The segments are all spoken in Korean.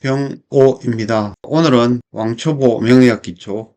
병오입니다. 오늘은 왕초보 명리학 기초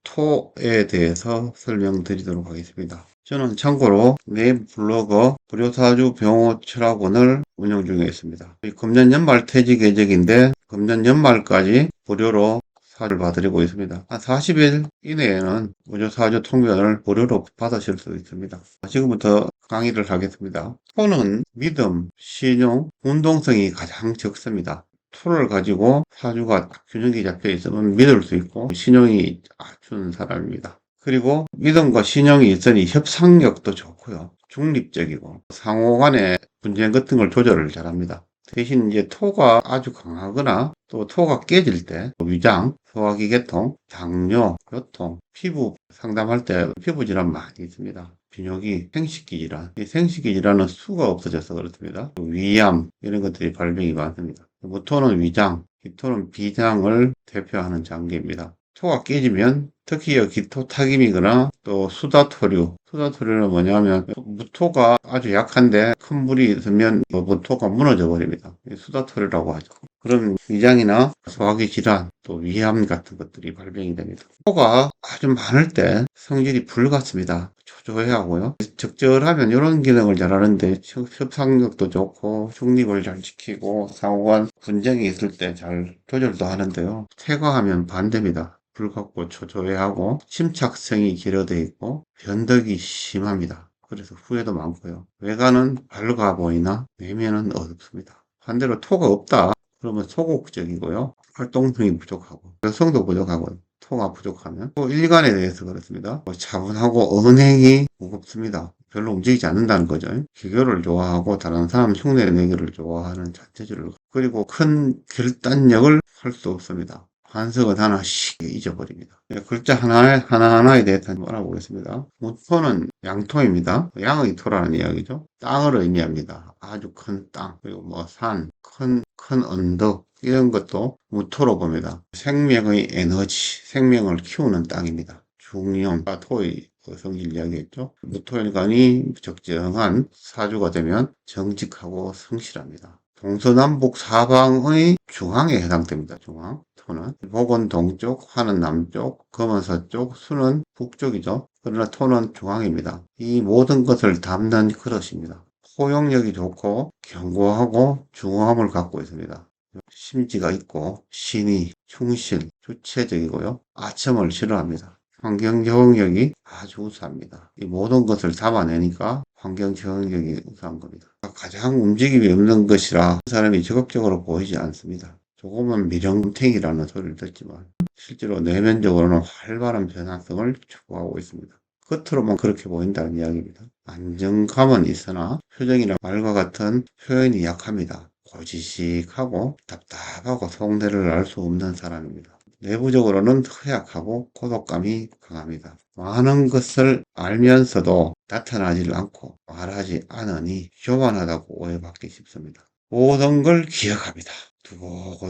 토에 대해서 설명드리도록 하겠습니다. 저는 참고로 네이버 블로거 불효사주 병오 철학원을 운영 중에 있습니다. 금년 연말 퇴직 예정인데 금년 연말까지 무료로 사주를 봐드리고 있습니다. 한 40일 이내에는 무료사주 통변을 무료로 받으실 수 있습니다. 지금부터 강의를 하겠습니다. 토는 믿음, 신용, 운동성이 가장 적습니다. 토를 가지고 사주가 균형이 잡혀 있으면 믿을 수 있고 신용이 갖춘 사람입니다. 그리고 믿음과 신용이 있으니 협상력도 좋고요. 중립적이고 상호 간의 분쟁 같은 걸 조절을 잘합니다. 대신 이제 토가 아주 강하거나 또 토가 깨질 때 위장, 소화기 계통, 당뇨, 요통, 피부 상담할 때 피부 질환 많이 있습니다. 비뇨기, 생식기 질환. 이 생식기 질환은 수가 없어져서 그렇습니다. 위암 이런 것들이 발병이 많습니다. 무토는 위장, 기토는 비장을 대표하는 장기입니다. 토가 깨지면 특히 기토타김이거나 또 수다토류. 수다토류는 뭐냐면 무토가 아주 약한데 큰 물이 있으면 무토가 무너져 버립니다. 수다토류라고 하죠. 그런 위장이나 소화기 질환, 또 위암 같은 것들이 발병이 됩니다. 토가 아주 많을 때 성질이 불같습니다. 조조해하고요. 적절하면 이런 기능을 잘하는데 협상력도 좋고 중립을 잘 지키고 상호간 분쟁이 있을 때 잘 조절도 하는데요. 퇴과하면 반대입니다. 불같고 초조해하고 침착성이 길어져 있고 변덕이 심합니다. 그래서 후회도 많고요. 외관은 밝아 보이나 내면은 어둡습니다. 반대로 토가 없다. 그러면 소극적이고요. 활동성이 부족하고 여성도 부족하고요. 토가 부족하면 또 일간에 대해서 그렇습니다. 차분하고 언행이 무겁습니다. 별로 움직이지 않는다는 거죠. 기교를 좋아하고 다른 사람 흉내 내기를 좋아하는 자체적으로 그리고 큰 결단력을 할 수 없습니다. 한석은 하나씩 잊어버립니다. 글자 하나하나에 대해서 알아보겠습니다. 무토는 양토입니다. 양의 토라는 이야기죠. 땅을 의미합니다. 아주 큰 땅, 그리고 산, 큰 언덕, 이런 것도 무토로 봅니다. 생명의 에너지, 생명을 키우는 땅입니다. 중용과 토의 성질 이야기했죠. 무토일간이 적정한 사주가 되면 정직하고 성실합니다. 동서남북 사방의 중앙에 해당됩니다. 중앙. 토는 복은 동쪽, 화는 남쪽, 금은 서쪽, 수는 북쪽이죠. 그러나 토는 중앙입니다. 이 모든 것을 담는 그릇입니다. 포용력이 좋고 견고하고 중후함을 갖고 있습니다. 심지가 있고 신이 충실, 주체적이고요. 아첨을 싫어합니다. 환경 적응력이 아주 우수합니다. 이 모든 것을 잡아내니까 환경 적응력이 우수한 겁니다. 가장 움직임이 없는 것이라 사람이 적극적으로 보이지 않습니다. 조금은 미령탱이라는 소리를 듣지만 실제로 내면적으로는 활발한 변화성을 추구하고 있습니다. 겉으로만 그렇게 보인다는 이야기입니다. 안정감은 있으나 표정이나 말과 같은 표현이 약합니다. 고지식하고 답답하고 속내를 알 수 없는 사람입니다. 내부적으로는 허약하고 고독감이 강합니다. 많은 것을 알면서도 나타나지 않고 말하지 않으니 교만하다고 오해받기 쉽습니다. 모든 걸 기억합니다.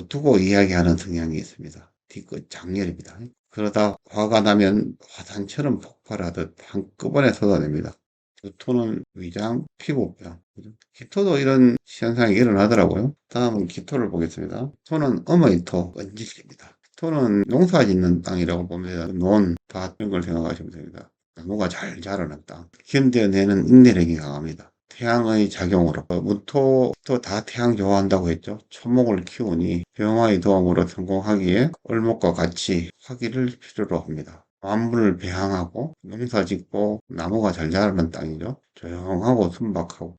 두고 이야기하는 성향이 있습니다. 뒤끝 장렬입니다. 그러다 화가 나면 화산처럼 폭발하듯 한꺼번에 쏟아냅니다. 토는 위장, 피부병. 기토도 이런 현상이 일어나더라고요. 다음은 기토를 보겠습니다. 토는 어머니 토, 은질입니다. 토는 농사 짓는 땅이라고 보면 논, 밭 이런 걸 생각하시면 됩니다. 나무가 잘 자라는 땅. 견뎌내는 인내력이 강합니다. 태양의 작용으로 무토도 다 태양 좋아한다고 했죠. 초목을 키우니 병화의 도움으로 성공하기에 얼목과 같이 화기를 필요로 합니다. 만물을 배양하고 농사 짓고 나무가 잘 자라는 땅이죠. 조용하고 순박하고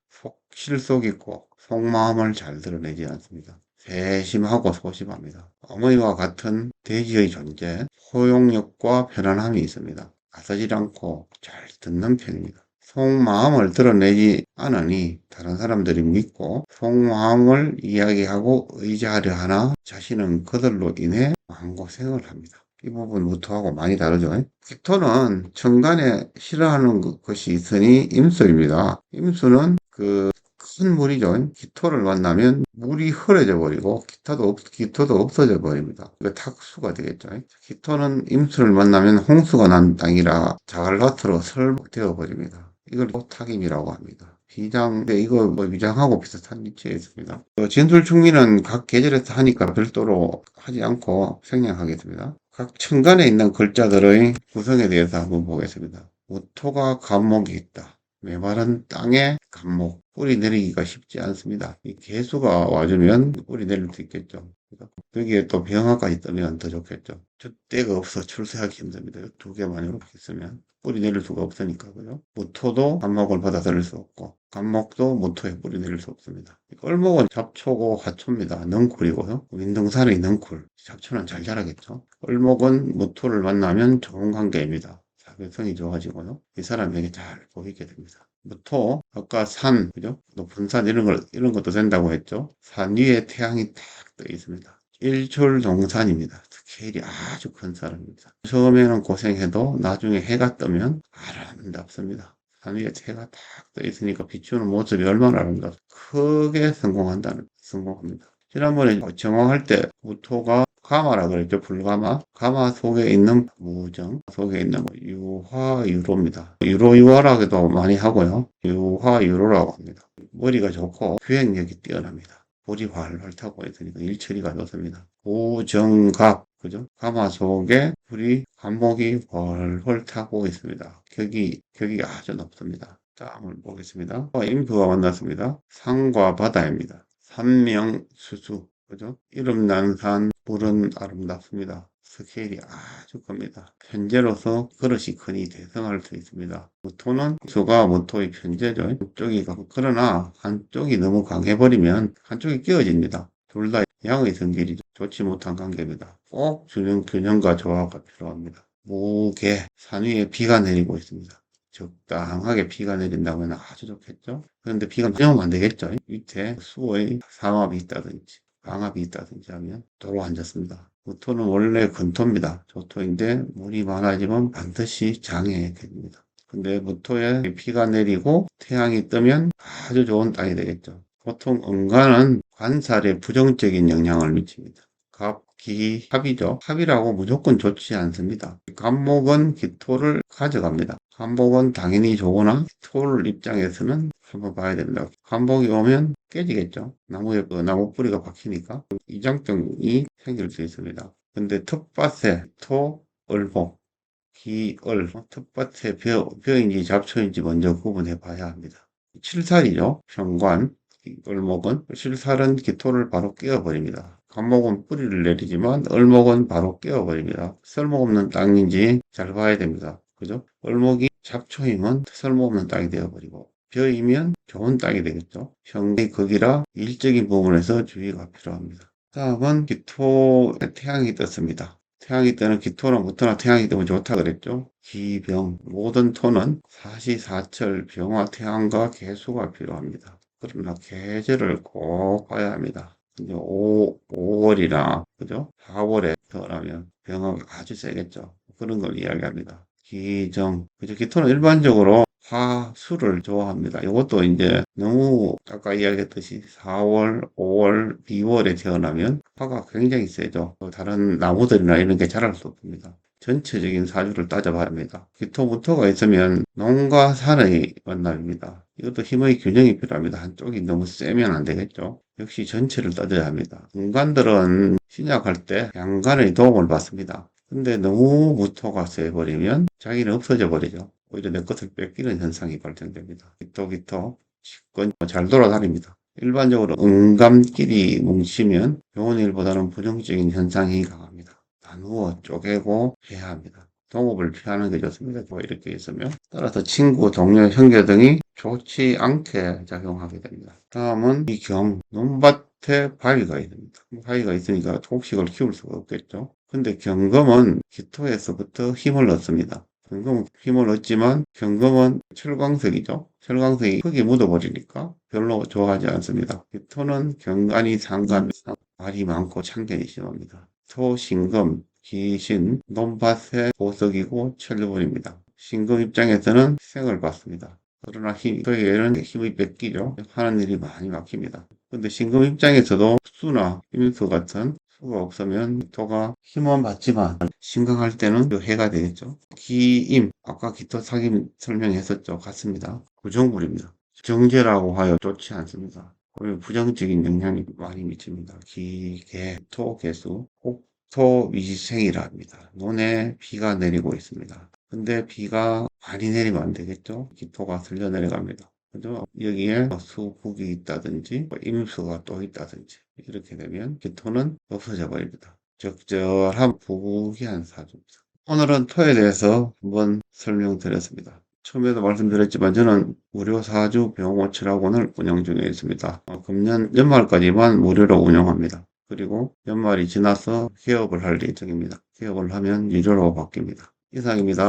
실속 있고 속마음을 잘 드러내지 않습니다. 세심하고 소심합니다. 어머니와 같은 대지의 존재, 포용력과 편안함이 있습니다. 나서질 않고 잘 듣는 편입니다. 속마음을 드러내지 않으니 다른 사람들이 믿고 속마음을 이야기하고 의지하려 하나 자신은 그들로 인해 마음고생을 합니다. 이 부분 무토하고 많이 다르죠. 기토는 천간에 싫어하는 것이 있으니 임수입니다. 임수는 큰 물이죠. 기토를 만나면 물이 흐려져 버리고 기토도 없어져 버립니다. 이거 탁수가 되겠죠. 기토는 임수를 만나면 홍수가 난 땅이라 자갈밭으로 설목되어 버립니다. 이걸 토탁임이라고 합니다. 이거 뭐 위장하고 비슷한 위치에 있습니다. 진술충리는 각 계절에서 하니까 별도로 하지 않고 생략하겠습니다. 각 층간에 있는 글자들의 구성에 대해서 한번 보겠습니다. 무토가 간목이 있다. 메마른 땅에 간목. 뿌리 내리기가 쉽지 않습니다. 이 개수가 와주면 뿌리 내릴 수 있겠죠. 여기에 또 병화까지 뜨면 더 좋겠죠. 젖대가 없어 출세하기 힘듭니다. 두 개만 이렇게 있으면 뿌리 내릴 수가 없으니까, 그죠? 무토도 간목을 받아들일 수 없고, 간목도 무토에 뿌리 내릴 수 없습니다. 을목은 잡초고 화초입니다. 넝쿨이고요. 윈등살이 넝쿨. 잡초는 잘 자라겠죠. 을목은 무토를 만나면 좋은 관계입니다. 사교성이 좋아지고요. 이 사람에게 잘 보이게 됩니다. 무토, 아까 산, 그죠? 높은 산 이런 것도 된다고 했죠. 산 위에 태양이 딱 떠 있습니다. 일출동산입니다. 스케일이 아주 큰 사람입니다. 처음에는 고생해도 나중에 해가 뜨면 아름답습니다. 산 위에 해가 딱 떠 있으니까 비추는 모습이 얼마나 아름답습니까? 크게 성공합니다. 지난번에 정화할 때 무토가 가마라 그랬죠. 불가마. 가마 속에 있는 무정 속에 있는 유화유로입니다. 유로유화라고도 많이 하고요. 유화유로라고 합니다. 머리가 좋고 기획력이 뛰어납니다. 볼이 활활 타고 있으니까 일처리가 좋습니다. 무정갑, 그죠? 가마 속에 불이 간목이 훨훨 타고 있습니다. 격이 아주 높습니다. 다음을 보겠습니다. 임수가 만났습니다. 산과 바다입니다. 산명수수, 그죠? 이름 난 산, 물은 아름답습니다. 스케일이 아주 큽니다. 편제로서 그릇이 크니 대성할 수 있습니다. 무토는 수가 무토의 편제죠. 한쪽이 그러나 한쪽이 너무 강해버리면 한쪽이 끼어집니다. 둘 다 양의 성질이 좋지 못한 관계입니다. 꼭 균형과 조화가 필요합니다. 무게, 산 위에 비가 내리고 있습니다. 적당하게 비가 내린다면 아주 좋겠죠. 그런데 비가 많이 오면 안 되겠죠. 밑에 수의 삼합이 있다든지 방합이 있다든지 하면 도로 앉았습니다. 무토는 원래 근토입니다. 조토인데 물이 많아지면 반드시 장애가 됩니다. 근데 무토에 비가 내리고 태양이 뜨면 아주 좋은 땅이 되겠죠. 보통 은간은 관살에 부정적인 영향을 미칩니다. 갑기 합이죠. 합이라고 무조건 좋지 않습니다. 간목은 기토를 가져갑니다. 간목은 당연히 좋으나 기토를 입장에서는 한번 봐야 됩니다. 간목이 오면 깨지겠죠. 나무에 나무 뿌리가 박히니까 이장병이 생길 수 있습니다. 근데 텃밭에 토, 을목, 기을, 텃밭에 벼인지 잡초인지 먼저 구분해 봐야 합니다. 칠살이죠. 현관, 을목은 칠살은 기토를 바로 깨어버립니다. 간목은 뿌리를 내리지만 을목은 바로 깨어버립니다. 쓸모없는 땅인지 잘 봐야 됩니다. 그죠? 을목이 잡초이면 쓸모없는 땅이 되어버리고 벼이면 좋은 땅이 되겠죠. 형의 극이라 일적인 부분에서 주의가 필요합니다. 다음은 기토에 태양이 떴습니다. 태양이 뜨는 기토나 무토나 태양이 뜨면 좋다 그랬죠. 기병, 모든 토는 사시사철 병화 태양과 개수가 필요합니다. 그러나 계절을 꼭 봐야 합니다. 이제 5월이나 그죠? 4월에 태어나면 병화가 아주 세겠죠. 그런 걸 이야기합니다. 기정, 그죠? 기토는 일반적으로 화수를 좋아합니다. 이것도 이제 너무 아까 이야기했듯이 4월, 5월, 2월에 태어나면 화가 굉장히 세죠. 다른 나무들이나 이런 게 자랄 수 없습니다. 전체적인 사주를 따져봐야 합니다. 기토무토가 있으면 농과 산의 만남입니다. 이것도 힘의 균형이 필요합니다. 한쪽이 너무 세면 안 되겠죠. 역시 전체를 따져야 합니다. 인간들은 신약할 때 양간의 도움을 받습니다. 근데 너무 무토가 세버리면 자기는 없어져 버리죠. 오히려 내 것을 뺏기는 현상이 발생됩니다. 기토, 직권 잘 돌아다닙니다. 일반적으로 음감끼리 뭉치면 좋은 일보다는 부정적인 현상이 강합니다. 나누어 쪼개고 해야 합니다. 동업을 피하는 게 좋습니다. 이렇게 있으면 따라서 친구, 동료, 형제 등이 좋지 않게 작용하게 됩니다. 다음은 이경, 논밭에 바위가 있습니다. 바위가 있으니까 곡식을 키울 수가 없겠죠. 근데 경금은 기토에서부터 힘을 얻습니다. 경금은 힘을 얻지만 경금은 철광석이죠. 철광석이 흙이 묻어버리니까 별로 좋아하지 않습니다. 기토는 경간이 상간, 말이 많고 참견이 심합니다. 토신금, 기신, 논밭의 보석이고 철분입니다. 신금 입장에서는 희생을 받습니다. 그러나 토에는 힘이 뺏기죠. 하는 일이 많이 막힙니다. 근데 신금 입장에서도 수나 임수 같은 수가 없으면 토가 힘은 받지만 심각할 때는 해가 되겠죠. 기임, 아까 기토 사기 설명했었죠. 같습니다. 부정물입니다. 정제라고 하여 좋지 않습니다. 오히려 부정적인 영향이 많이 미칩니다. 기계, 토 개수, 혹토 미생이라 합니다. 논에 비가 내리고 있습니다. 근데 비가 많이 내리면 안 되겠죠? 기토가 슬려 내려갑니다. 그죠? 여기에 수국이 있다든지 임수가 또 있다든지 이렇게 되면 기토는 없어져 버립니다. 적절한 부귀한 사주입니다. 오늘은 토에 대해서 한번 설명드렸습니다. 처음에도 말씀드렸지만 저는 무료 사주 병호치락원을 운영 중에 있습니다. 금년 연말까지만 무료로 운영합니다. 그리고 연말이 지나서 개업을 할 예정입니다. 개업을 하면 유료로 바뀝니다. 이상입니다.